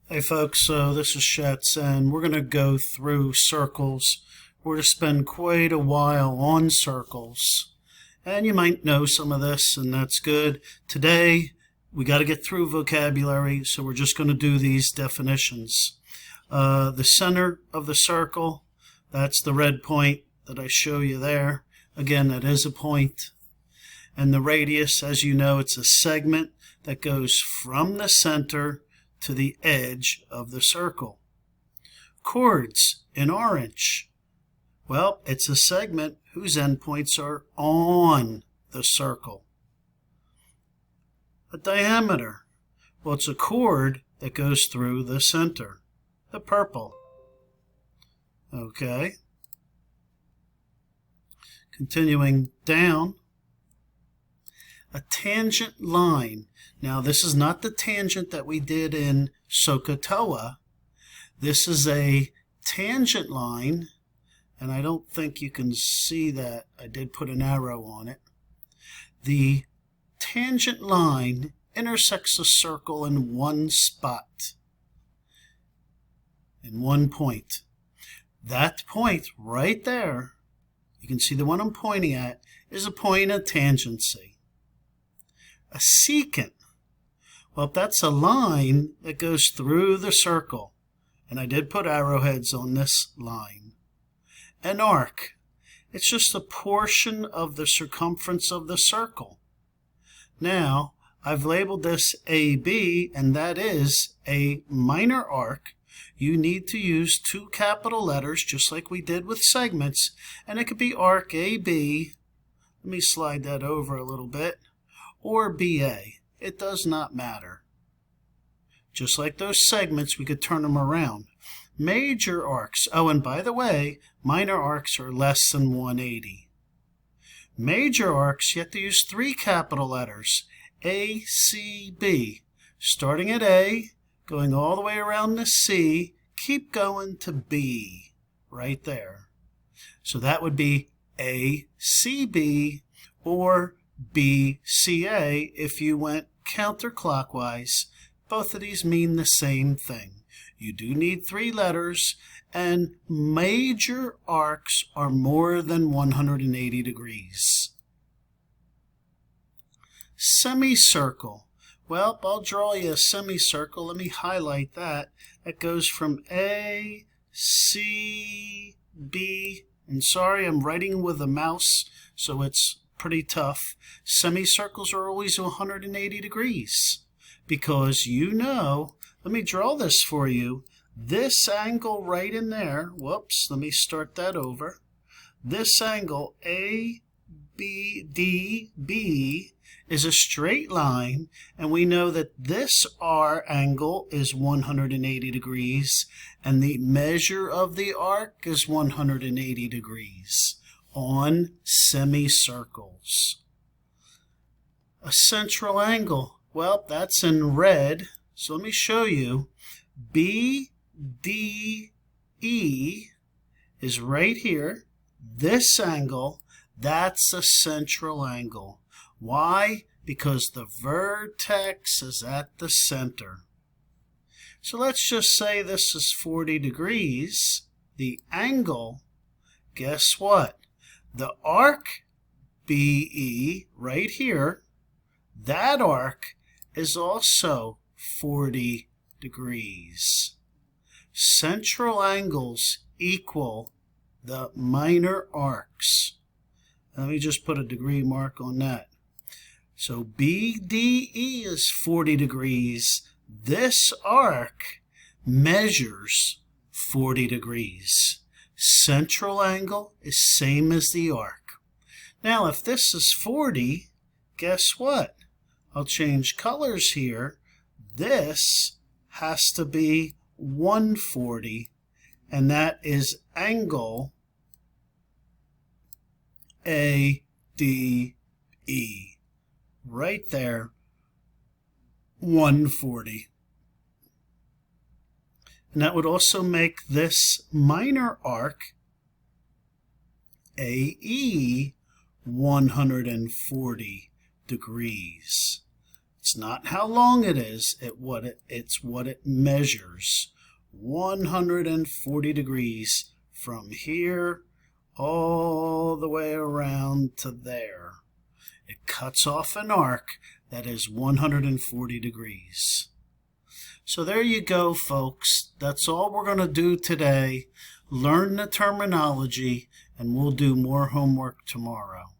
Hey folks, so this is Shetz, and we're going to go through circles. We're going to spend quite a while on circles, and you might know some of this, and that's good. Today, we got to get through vocabulary, so we're just going to do these definitions. The center of the circle, that's the red point that I show you there. Again, that is a point. And the radius, as you know, it's a segment that goes from the center to the edge of the circle. Chords in orange. Well, it's a segment whose endpoints are on the circle. A diameter. Well, it's a chord that goes through the center. The purple. Okay. Continuing down. A tangent line. Now, this is not the tangent that we did in SOHCAHTOA. This is a tangent line, and I don't think you can see that. I did put an arrow on it. The tangent line intersects a circle in one spot, in one point. That point right there, you can see the one I'm pointing at, is a point of tangency. A secant. Well, that's a line that goes through the circle. And I did put arrowheads on this line. An arc. It's just a portion of the circumference of the circle. Now, I've labeled this AB, and that is a minor arc. You need to use two capital letters, just like we did with segments. And it could be arc AB. Let me slide that over a little bit. Or BA. It does not matter. Just like those segments, we could turn them around. Major arcs. Oh, and by the way, minor arcs are less than 180. Major arcs, you have to use three capital letters. A, C, B. Starting at A, going all the way around to C, keep going to B. Right there. So that would be ACB or BCA if you went counterclockwise. Both of these mean the same thing. You do need three letters, and major arcs are more than 180 degrees. Semicircle. Well, I'll draw you a semicircle. Let me highlight that. That goes from A, C, B, and sorry, I'm writing with a mouse, so it's pretty tough. Semicircles are always 180 degrees because you know, let me draw this for you. This angle right in there, whoops, let me start that over. This angle ABDB is a straight line, and we know that this R angle is 180 degrees, and the measure of the arc is 180 degrees. On semicircles. A central angle. Well, that's in red. So let me show you. BDE is right here. This angle, that's a central angle. Why? Because the vertex is at the center. So let's just say this is 40 degrees. The angle, guess what? The arc BE right here, that arc is also 40 degrees. Central angles equal the minor arcs. Let me just put a degree mark on that. So BDE is 40 degrees. This arc measures 40 degrees. Central angle is same as the arc. Now, if this is 40, guess what? I'll change colors here. This has to be 140, and that is angle ADE. Right there, 140. And that would also make this minor arc AE 140 degrees. It's not how long it is, it's what it measures. 140 degrees from here all the way around to there. It cuts off an arc that is 140 degrees. So there you go, folks. That's all we're going to do today. Learn the terminology, and we'll do more homework tomorrow.